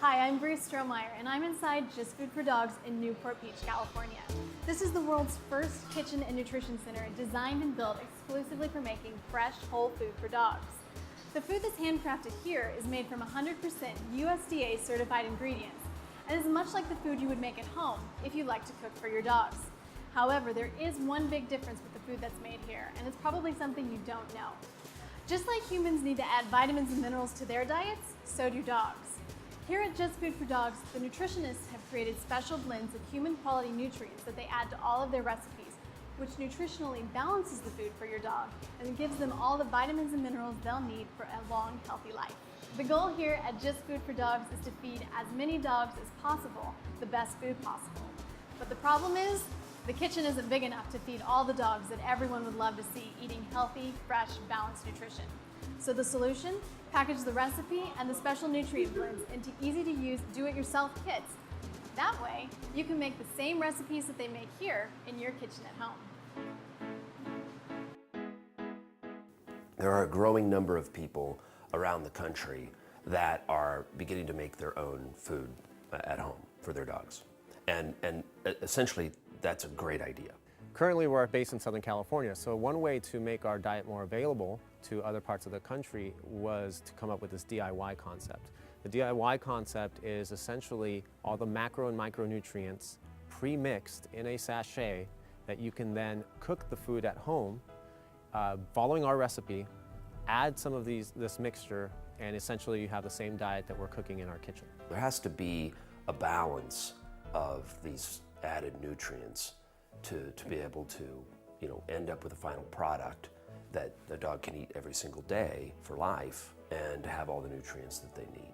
Hi, I'm Bruce Strohmeyer, and I'm inside Just Food for Dogs in Newport Beach, California. This is the world's first kitchen and nutrition center designed and built exclusively for making fresh, whole food for dogs. The food that's handcrafted here is made from 100% USDA certified ingredients and is much like the food you would make at home if you like to cook for your dogs. However, there is one big difference with the food that's made here, and it's probably something you don't know. Just like humans need to add vitamins and minerals to their diets, so do dogs. Here at Just Food for Dogs, the nutritionists have created special blends of human quality nutrients that they add to all of their recipes, which nutritionally balances the food for your dog and gives them all the vitamins and minerals they'll need for a long, healthy life. The goal here at Just Food for Dogs is to feed as many dogs as possible the best food possible. But the problem is, the kitchen isn't big enough to feed all the dogs that everyone would love to see eating healthy, fresh, balanced nutrition. So the solution? Package the recipe and the special nutrient blends into easy-to-use, do-it-yourself kits. That way, you can make the same recipes that they make here in your kitchen at home. There are a growing number of people around the country that are beginning to make their own food at home for their dogs. And essentially, that's a great idea. Currently, we're based in Southern California, so one way to make our diet more available to other parts of the country was to come up with this DIY concept. The DIY concept is essentially all the macro and micronutrients pre-mixed in a sachet that you can then cook the food at home, following our recipe, add some of this mixture, and essentially you have the same diet that we're cooking in our kitchen. There has to be a balance of these added nutrients to be able to, end up with a final product that the dog can eat every single day for life and have all the nutrients that they need.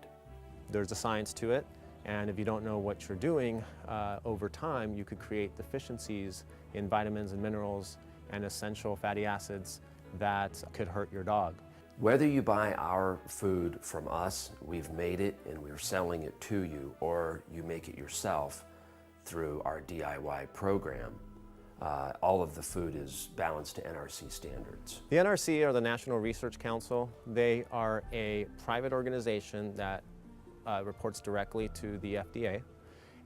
There's a science to it, and if you don't know what you're doing, over time you could create deficiencies in vitamins and minerals and essential fatty acids that could hurt your dog. Whether you buy our food from us, we've made it and we're selling it to you, or you make it yourself through our DIY program, all of the food is balanced to NRC standards. The NRC, or the National Research Council, they are a private organization that reports directly to the FDA,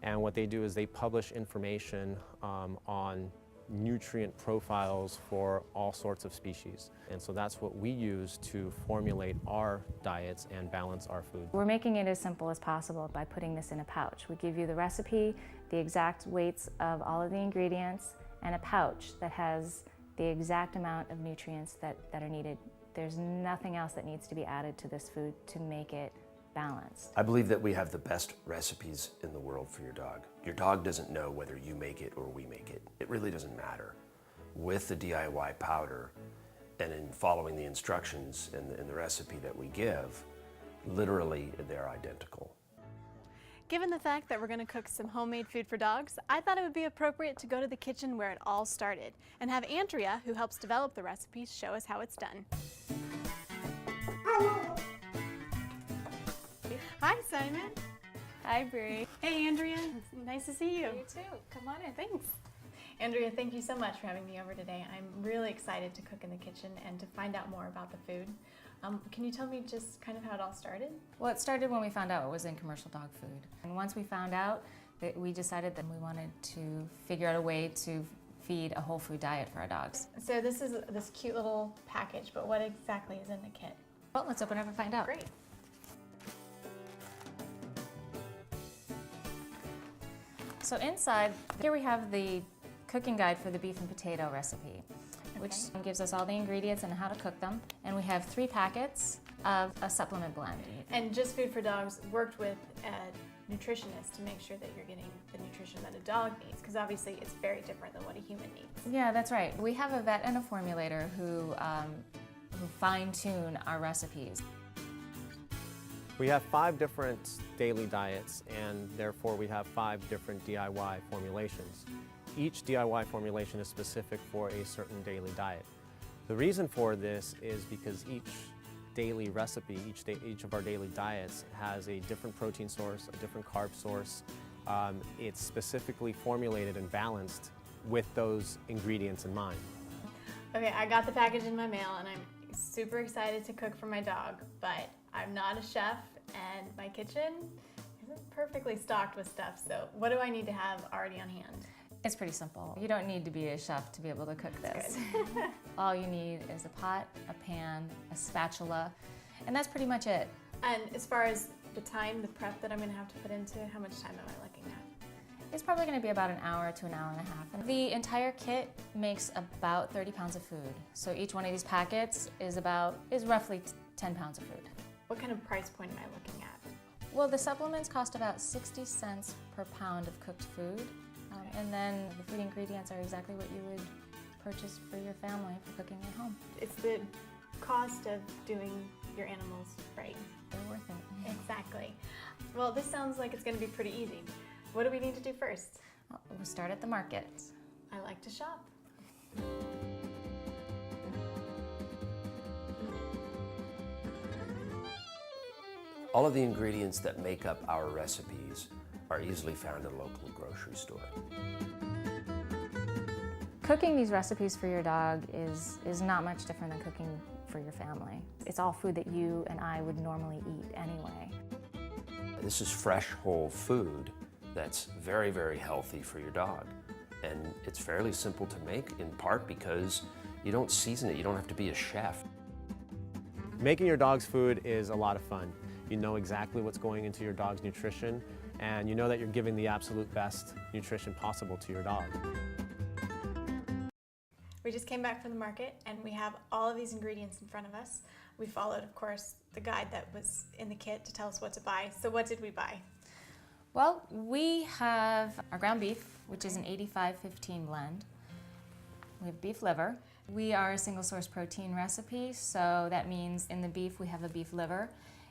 and what they do is they publish information on nutrient profiles for all sorts of species. And so that's what we use to formulate our diets and balance our food. We're making it as simple as possible by putting this in a pouch. We give you the recipe, the exact weights of all of the ingredients, and a pouch that has the exact amount of nutrients that are needed. There's nothing else that needs to be added to this food to make it balanced. I believe that we have the best recipes in the world for your dog. Your dog doesn't know whether you make it or we make it. It really doesn't matter. With the DIY powder and in following the instructions in the recipe that we give, literally they're identical. Given the fact that we're going to cook some homemade food for dogs, I thought it would be appropriate to go to the kitchen where it all started and have Andrea, who helps develop the recipes, show us how it's done. Hi, Simon. Hi, Brie. Hey, Andrea. Nice to see you. You too. Come on in. Thanks. Andrea, thank you so much for having me over today. I'm really excited to cook in the kitchen and to find out more about the food. Can you tell me just kind of how it all started? Well, it started when we found out it was in commercial dog food. And once we found out, we decided that we wanted to figure out a way to feed a whole food diet for our dogs. So this is this cute little package, but what exactly is in the kit? Well, let's open it up and find out. Great. So inside, here we have the cooking guide for the beef and potato recipe, which gives us all the ingredients and how to cook them. And we have 3 packets of a supplement blend. And Just Food for Dogs worked with a nutritionist to make sure that you're getting the nutrition that a dog needs, because obviously it's very different than what a human needs. Yeah, that's right. We have a vet and a formulator who fine-tune our recipes. We have 5 different daily diets, and therefore we have 5 different DIY formulations. Each DIY formulation is specific for a certain daily diet. The reason for this is because each daily recipe, each of our daily diets has a different protein source, a different carb source. It's specifically formulated and balanced with those ingredients in mind. Okay, I got the package in my mail and I'm super excited to cook for my dog, but I'm not a chef and my kitchen isn't perfectly stocked with stuff, so what do I need to have already on hand? It's pretty simple. You don't need to be a chef to be able to cook this. All you need is a pot, a pan, a spatula, and that's pretty much it. And as far as the time, the prep that I'm going to have to put into it, how much time am I looking at? It's probably going to be about an hour to an hour and a half. And the entire kit makes about 30 pounds of food. So each one of these packets is roughly 10 pounds of food. What kind of price point am I looking at? Well, the supplements cost about 60 cents per pound of cooked food. And then the food ingredients are exactly what you would purchase for your family for cooking at home. It's the cost of doing your animals right. They're worth it. Exactly. Well, this sounds like it's going to be pretty easy. What do we need to do first? Well, we'll start at the market. I like to shop. All of the ingredients that make up our recipes are easily found in a local grocery store. Cooking these recipes for your dog is not much different than cooking for your family. It's all food that you and I would normally eat anyway. This is fresh, whole food that's very, very healthy for your dog. And it's fairly simple to make, in part because you don't season it. You don't have to be a chef. Making your dog's food is a lot of fun. You know exactly what's going into your dog's nutrition, and you know that you're giving the absolute best nutrition possible to your dog. We just came back from the market and we have all of these ingredients in front of us. We followed, of course, the guide that was in the kit to tell us what to buy. So what did we buy? Well, we have our ground beef, which is an 85-15 blend. We have beef liver. We are a single source protein recipe, so that means in the beef we have a beef liver.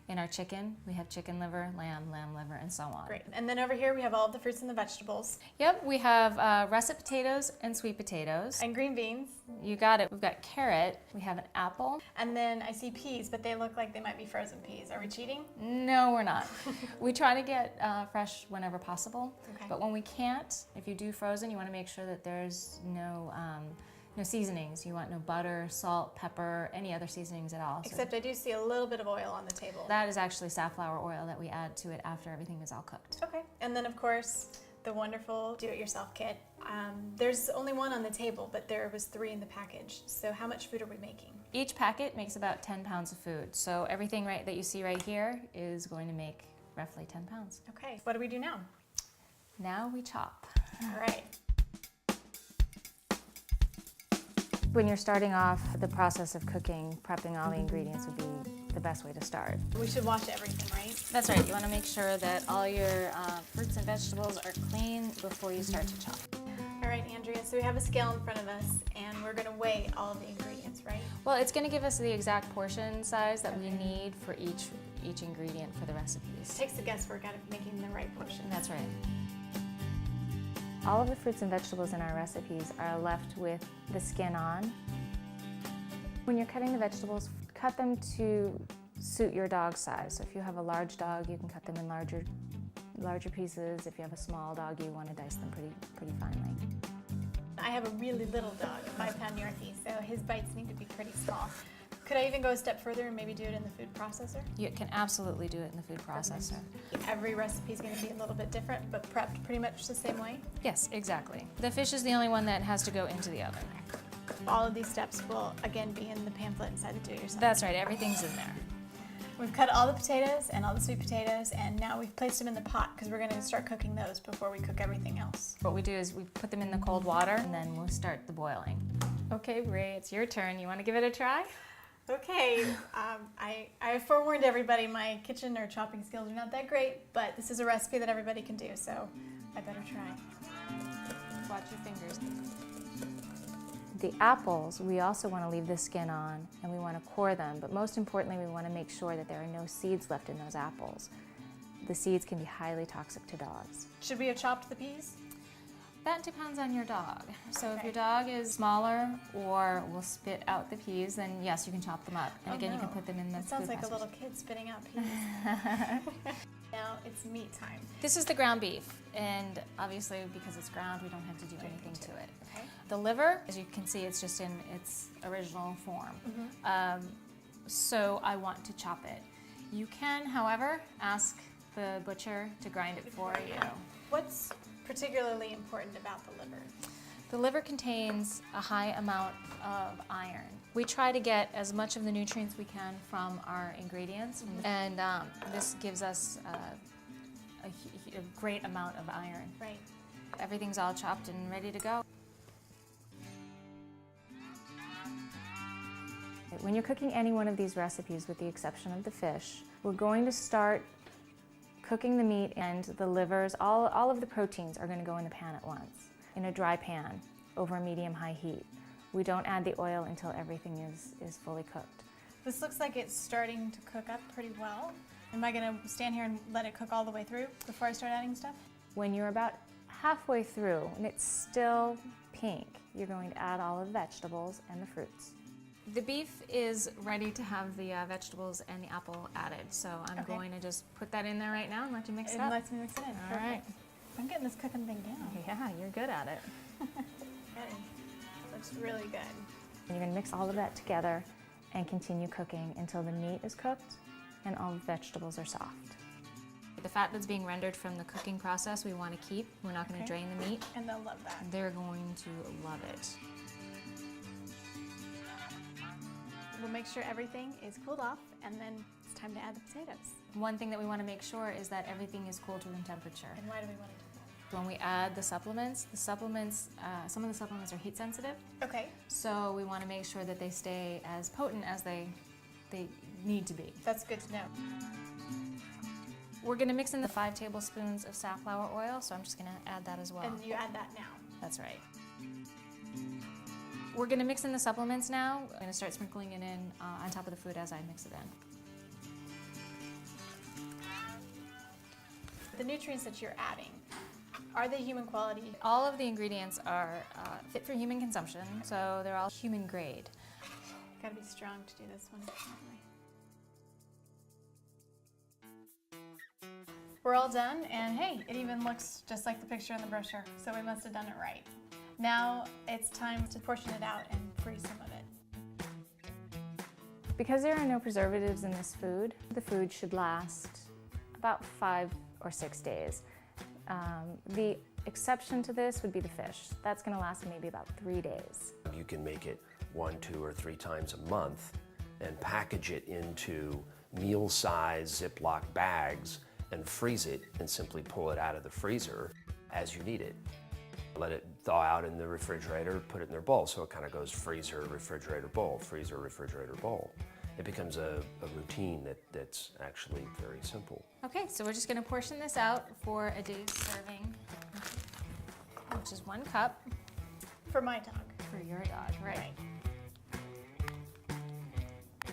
In our chicken, we have chicken liver, lamb liver, and so on. Great. And then over here we have all of the fruits and the vegetables. Yep, we have russet potatoes and sweet potatoes. And green beans. You got it. We've got carrot, we have an apple. And then I see peas, but they look like they might be frozen peas. Are we cheating? No, we're not. We try to get fresh whenever possible. Okay. But when we can't, if you do frozen, you want to make sure that there's no seasonings. You want no butter, salt, pepper, any other seasonings at all. Except I do see a little bit of oil on the table. That is actually safflower oil that we add to it after everything is all cooked. Okay. And then of course, the wonderful do-it-yourself kit. There's only one on the table, but there was 3 in the package. So how much food are we making? Each packet makes about 10 pounds of food. So everything that you see right here is going to make roughly 10 pounds. Okay. What do we do now? Now we chop. All right. When you're starting off the process of cooking, prepping all the ingredients would be the best way to start. We should wash everything, right? That's right. You want to make sure that all your fruits and vegetables are clean before you start to chop. All right, Andrea, so we have a scale in front of us and we're going to weigh all of the ingredients, right? Well, it's going to give us the exact portion size that we need for each ingredient for the recipes. It takes the guesswork out of making the right portion. That's right. All of the fruits and vegetables in our recipes are left with the skin on. When you're cutting the vegetables, cut them to suit your dog's size. So if you have a large dog, you can cut them in larger pieces. If you have a small dog, you want to dice them pretty finely. I have a really little dog, a 5-pound Yorkie, so his bites need to be pretty small. Could I even go a step further and maybe do it in the food processor? You can absolutely do it in the food processor. Every recipe is going to be a little bit different, but prepped pretty much the same way? Yes, exactly. The fish is the only one that has to go into the oven. All of these steps will, again, be in the pamphlet inside the do-it-yourself. That's right, everything's in there. We've cut all the potatoes and all the sweet potatoes, and now we've placed them in the pot because we're going to start cooking those before we cook everything else. What we do is we put them in the cold water, and then we'll start the boiling. Okay, Ray, it's your turn. You want to give it a try? Okay, I forewarned everybody my kitchen or chopping skills are not that great, but this is a recipe that everybody can do, so I better try. Watch your fingers. The apples, we also want to leave the skin on, and we want to core them, but most importantly, we want to make sure that there are no seeds left in those apples. The seeds can be highly toxic to dogs. Should we have chopped the peas? That depends on your dog. So if Okay. your dog is smaller or will spit out the peas, then yes, you can chop them up. And again, you can put them in the It sounds food like a processor. little kid spitting out peas. Now it's meat time. This is the ground beef, and obviously because it's ground, we don't have to do anything to it. Okay. The liver, as you can see, it's just in its original form. So I want to chop it. You can, however, ask the butcher to grind it for you. What's particularly important about the liver? The liver contains a high amount of iron. We try to get as much of the nutrients we can from our ingredients, and this gives us a great amount of iron. Right. Everything's all chopped and ready to go. When you're cooking any one of these recipes, with the exception of the fish, we're going to start cooking the meat and the livers. All of the proteins are going to go in the pan at once, in a dry pan, over a medium-high heat. We don't add the oil until everything is fully cooked. This looks like it's starting to cook up pretty well. Am I going to stand here and let it cook all the way through before I start adding stuff? When you're about halfway through and it's still pink, you're going to add all of the vegetables and the fruits. The beef is ready to have the vegetables and the apple added, so I'm going to just put that in there right now and let you mix it up. It lets me mix it in. All right. I'm getting this cooking thing down. Yeah, you're good at it. Looks really good. You're going to mix all of that together and continue cooking until the meat is cooked and all the vegetables are soft. The fat that's being rendered from the cooking process we want to keep. We're not going to drain the meat. And they'll love that. They're going to love it. We'll make sure everything is cooled off, and then it's time to add the potatoes. One thing that we want to make sure is that everything is cool to room temperature. And why do we want to do that? When we add the supplements, some of the supplements are heat sensitive. Okay. So we want to make sure that they stay as potent as they need to be. That's good to know. We're going to mix in the 5 tablespoons of safflower oil, so I'm just going to add that as well. And you add that now. That's right. We're going to mix in the supplements now. I'm going to start sprinkling it in on top of the food as I mix it in. The nutrients that you're adding, are they human quality? All of the ingredients are fit for human consumption, so they're all human grade. Gotta be strong to do this one. We're all done, and hey, it even looks just like the picture in the brochure, so we must have done it right. Now it's time to portion it out and freeze some of it. Because there are no preservatives in this food, the food should last about 5 or 6 days. The exception to this would be the fish. That's going to last maybe about 3 days. You can make it 1, 2, or 3 times a month and package it into meal-size Ziploc bags and freeze it and simply pull it out of the freezer as you need it. Let it thaw out in the refrigerator, put it in their bowl, so it kind of goes freezer, refrigerator, bowl, freezer, refrigerator, bowl. It becomes a routine that's actually very simple. Okay, so we're just going to portion this out for a day's serving, which is 1 cup. For my dog. For your dog, right.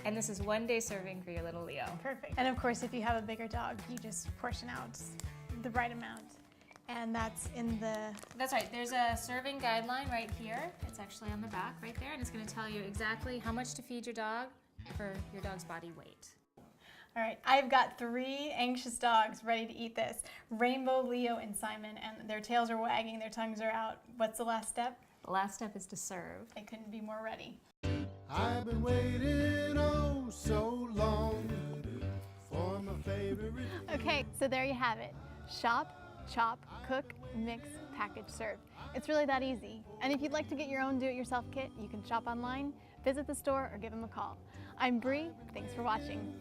And this is 1 day serving for your little Leo. Perfect. And of course, if you have a bigger dog, you just portion out the right amount. And that's in the... That's right. There's a serving guideline right here. It's actually on the back right there, and it's going to tell you exactly how much to feed your dog for your dog's body weight. All right, I've got 3 anxious dogs ready to eat this. Rainbow, Leo, and Simon, and their tails are wagging, their tongues are out. What's the last step? The last step is to serve. They couldn't be more ready. I've been waiting oh so long for my favorite. Okay, so there you have it. Shop, chop, cook, mix, package, serve. It's really that easy. And if you'd like to get your own do-it-yourself kit, you can shop online, visit the store, or give them a call. I'm Bree. Thanks for watching.